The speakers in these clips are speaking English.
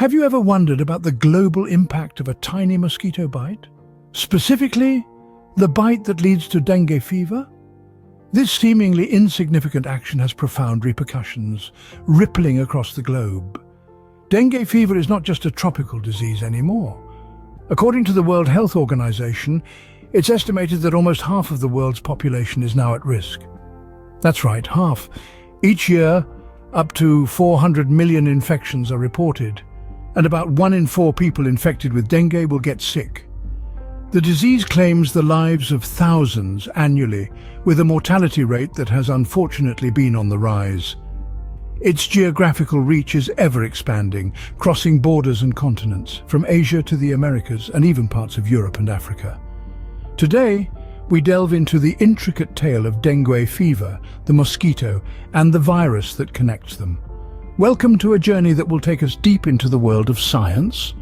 Have you ever wondered about the global impact of a tiny mosquito bite? Specifically, the bite that leads to dengue fever? This seemingly insignificant action has profound repercussions, rippling across the globe. Dengue fever is not just a tropical disease anymore. According to the World Health Organization, it's estimated that almost half of the world's population is now at risk. That's right, half. Each year, up to 400 million infections are reported, and about 1 in 4 people infected with dengue will get sick. The disease claims the lives of thousands annually, with a mortality rate that has unfortunately been on the rise. Its geographical reach is ever expanding, crossing borders and continents, from Asia to the Americas and even parts of Europe and Africa. Today, we delve into the intricate tale of dengue fever, the mosquito, and the virus that connects them. Welcome to a journey that will take us deep into the world of science,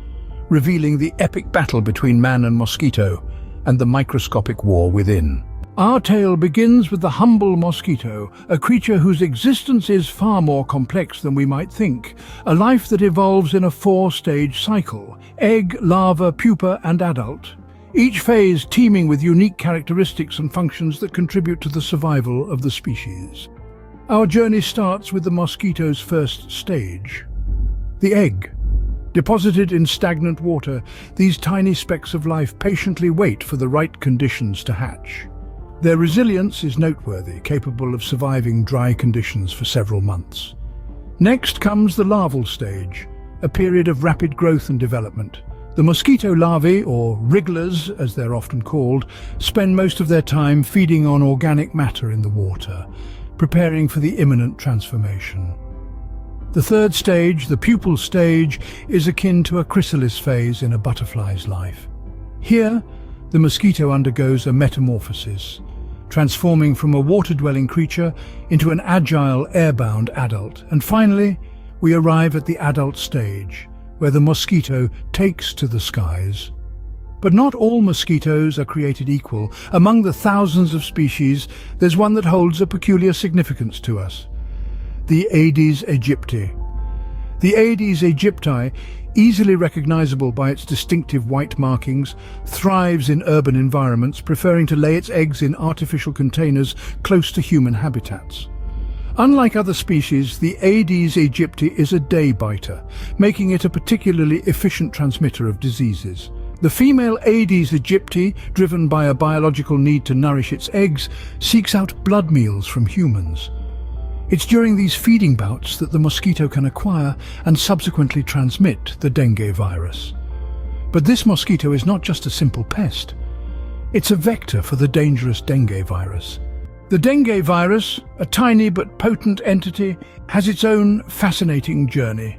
revealing the epic battle between man and mosquito and the microscopic war within. Our tale begins with the humble mosquito, a creature whose existence is far more complex than we might think, a life that evolves in a 4-stage cycle: egg, larva, pupa, and adult. Each phase teeming with unique characteristics and functions that contribute to the survival of the species. Our journey starts with the mosquito's first stage, the egg. Deposited in stagnant water, these tiny specks of life patiently wait for the right conditions to hatch. Their resilience is noteworthy, capable of surviving dry conditions for several months. Next comes the larval stage, a period of rapid growth and development. The mosquito larvae, or wrigglers as they're often called, spend most of their time feeding on organic matter in the water, preparing for the imminent transformation. The third stage, the pupal stage, is akin to a chrysalis phase in a butterfly's life. Here, the mosquito undergoes a metamorphosis, transforming from a water-dwelling creature into an agile, airbound adult. And finally, we arrive at the adult stage, where the mosquito takes to the skies. But not all mosquitoes are created equal. Among the thousands of species, there's one that holds a peculiar significance to us: the Aedes aegypti. The Aedes aegypti, easily recognizable by its distinctive white markings, thrives in urban environments, preferring to lay its eggs in artificial containers close to human habitats. Unlike other species, the Aedes aegypti is a day biter, making it a particularly efficient transmitter of diseases. The female Aedes aegypti, driven by a biological need to nourish its eggs, seeks out blood meals from humans. It's during these feeding bouts that the mosquito can acquire and subsequently transmit the dengue virus. But this mosquito is not just a simple pest. It's a vector for the dangerous dengue virus. The dengue virus, a tiny but potent entity, has its own fascinating journey.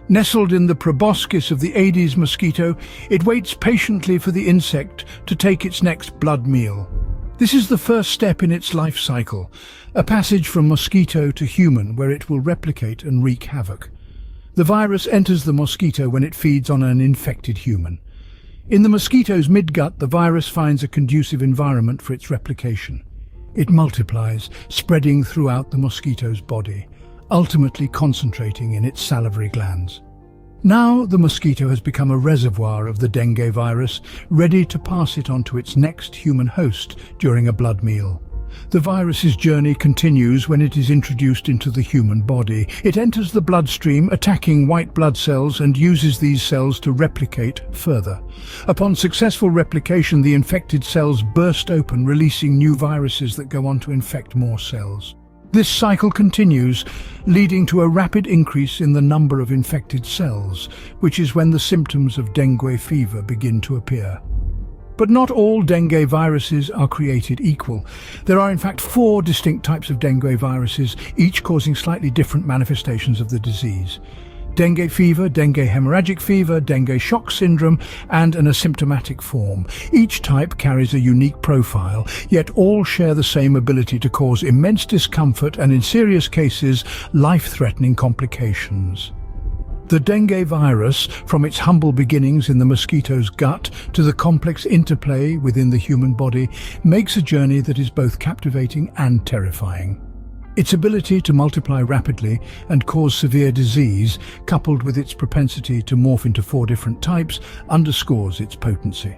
Nestled in the proboscis of the Aedes mosquito, it waits patiently for the insect to take its next blood meal. This is the first step in its life cycle, a passage from mosquito to human where it will replicate and wreak havoc. The virus enters the mosquito when it feeds on an infected human. In the mosquito's midgut, the virus finds a conducive environment for its replication. It multiplies, spreading throughout the mosquito's body, ultimately concentrating in its salivary glands. Now the mosquito has become a reservoir of the dengue virus, ready to pass it on to its next human host during a blood meal. The virus's journey continues when it is introduced into the human body. It enters the bloodstream, attacking white blood cells, and uses these cells to replicate further. Upon successful replication, the infected cells burst open, releasing new viruses that go on to infect more cells. This cycle continues, leading to a rapid increase in the number of infected cells, which is when the symptoms of dengue fever begin to appear. But not all dengue viruses are created equal. There are in fact 4 distinct types of dengue viruses, each causing slightly different manifestations of the disease: dengue fever, dengue hemorrhagic fever, dengue shock syndrome, and an asymptomatic form. Each type carries a unique profile, yet all share the same ability to cause immense discomfort and, in serious cases, life-threatening complications. The dengue virus, from its humble beginnings in the mosquito's gut to the complex interplay within the human body, makes a journey that is both captivating and terrifying. Its ability to multiply rapidly and cause severe disease, coupled with its propensity to morph into 4 different types, underscores its potency.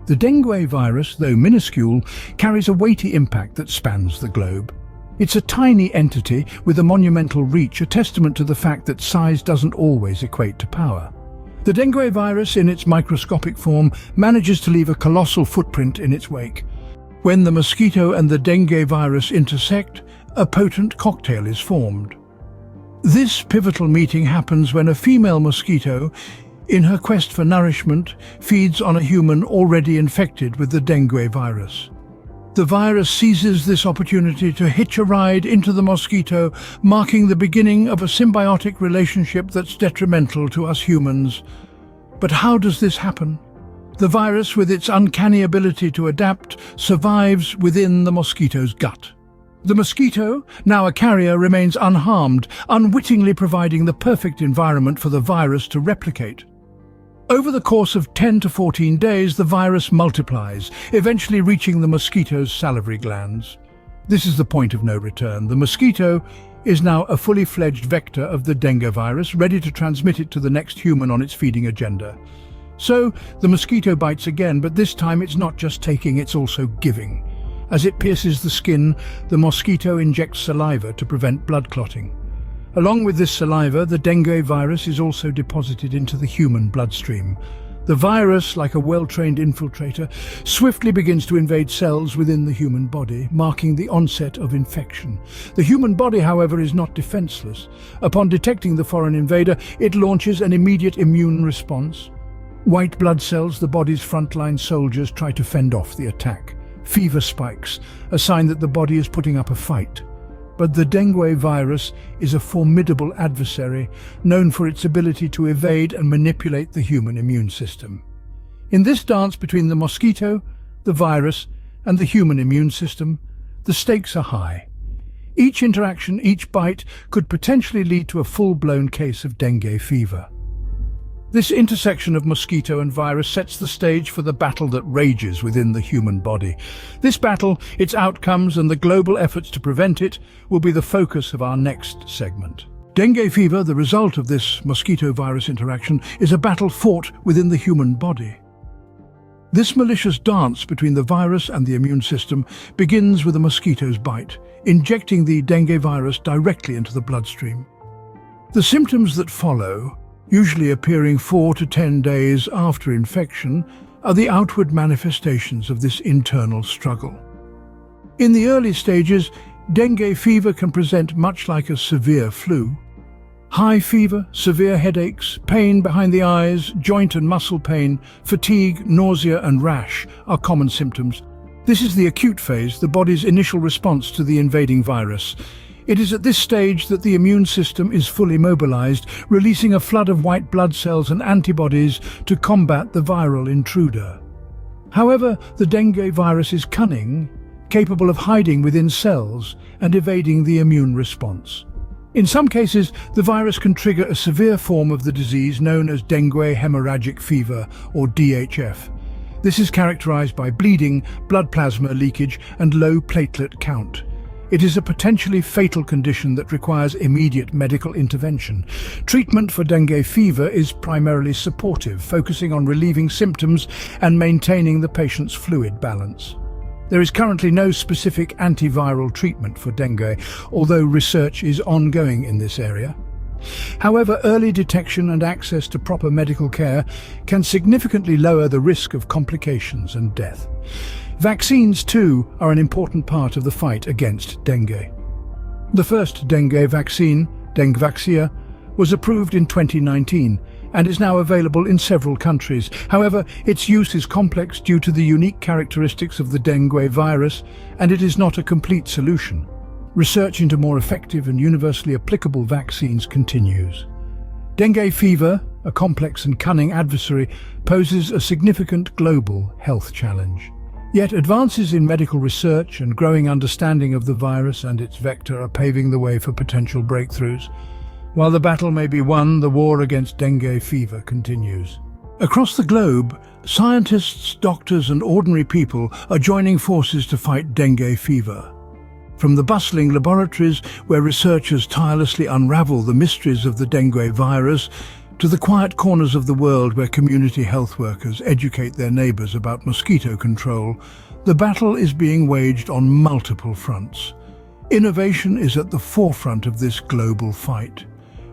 The dengue virus, though minuscule, carries a weighty impact that spans the globe. It's a tiny entity with a monumental reach, a testament to the fact that size doesn't always equate to power. The dengue virus, in its microscopic form, manages to leave a colossal footprint in its wake. When the mosquito and the dengue virus intersect, a potent cocktail is formed. This pivotal meeting happens when a female mosquito, in her quest for nourishment, feeds on a human already infected with the dengue virus. The virus seizes this opportunity to hitch a ride into the mosquito, marking the beginning of a symbiotic relationship that's detrimental to us humans. But how does this happen? The virus, with its uncanny ability to adapt, survives within the mosquito's gut. The mosquito, now a carrier, remains unharmed, unwittingly providing the perfect environment for the virus to replicate. Over the course of 10 to 14 days, the virus multiplies, eventually reaching the mosquito's salivary glands. This is the point of no return. The mosquito is now a fully fledged vector of the dengue virus, ready to transmit it to the next human on its feeding agenda. So, the mosquito bites again, but this time it's not just taking, it's also giving. As it pierces the skin, the mosquito injects saliva to prevent blood clotting. Along with this saliva, the dengue virus is also deposited into the human bloodstream. The virus, like a well-trained infiltrator, swiftly begins to invade cells within the human body, marking the onset of infection. The human body, however, is not defenseless. Upon detecting the foreign invader, it launches an immediate immune response. White blood cells, the body's frontline soldiers, try to fend off the attack. Fever spikes, a sign that the body is putting up a fight. But the dengue virus is a formidable adversary, known for its ability to evade and manipulate the human immune system. In this dance between the mosquito, the virus, and the human immune system, the stakes are high. Each interaction, each bite, could potentially lead to a full-blown case of dengue fever. This intersection of mosquito and virus sets the stage for the battle that rages within the human body. This battle, its outcomes, and the global efforts to prevent it will be the focus of our next segment. Dengue fever, the result of this mosquito-virus interaction, is a battle fought within the human body. This malicious dance between the virus and the immune system begins with a mosquito's bite, injecting the dengue virus directly into the bloodstream. The symptoms that follow, usually appearing 4 to 10 days after infection, are the outward manifestations of this internal struggle. In the early stages, dengue fever can present much like a severe flu. High fever, severe headaches, pain behind the eyes, joint and muscle pain, fatigue, nausea and rash are common symptoms. This is the acute phase, the body's initial response to the invading virus. It is at this stage that the immune system is fully mobilized, releasing a flood of white blood cells and antibodies to combat the viral intruder. However, the dengue virus is cunning, capable of hiding within cells and evading the immune response. In some cases, the virus can trigger a severe form of the disease known as dengue hemorrhagic fever, or DHF. This is characterized by bleeding, blood plasma leakage, and low platelet count. It is a potentially fatal condition that requires immediate medical intervention. Treatment for dengue fever is primarily supportive, focusing on relieving symptoms and maintaining the patient's fluid balance. There is currently no specific antiviral treatment for dengue, although research is ongoing in this area. However, early detection and access to proper medical care can significantly lower the risk of complications and death. Vaccines, too, are an important part of the fight against dengue. The first dengue vaccine, Dengvaxia, was approved in 2019 and is now available in several countries. However, its use is complex due to the unique characteristics of the dengue virus, and it is not a complete solution. Research into more effective and universally applicable vaccines continues. Dengue fever, a complex and cunning adversary, poses a significant global health challenge. Yet advances in medical research and growing understanding of the virus and its vector are paving the way for potential breakthroughs. While the battle may be won, the war against dengue fever continues. Across the globe, scientists, doctors and ordinary people are joining forces to fight dengue fever. From the bustling laboratories where researchers tirelessly unravel the mysteries of the dengue virus, to the quiet corners of the world where community health workers educate their neighbors about mosquito control, the battle is being waged on multiple fronts. Innovation is at the forefront of this global fight.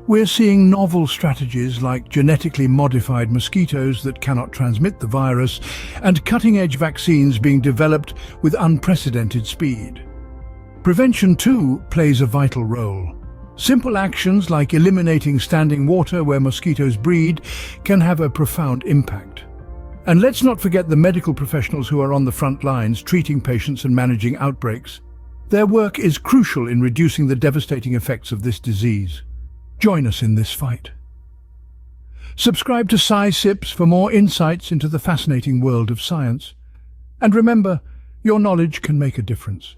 We're seeing novel strategies like genetically modified mosquitoes that cannot transmit the virus, and cutting-edge vaccines being developed with unprecedented speed. Prevention, too, plays a vital role. Simple actions like eliminating standing water where mosquitoes breed can have a profound impact. And let's not forget the medical professionals who are on the front lines treating patients and managing outbreaks. Their work is crucial in reducing the devastating effects of this disease. Join us in this fight. Subscribe to Sci Sips for more insights into the fascinating world of science. And remember, your knowledge can make a difference.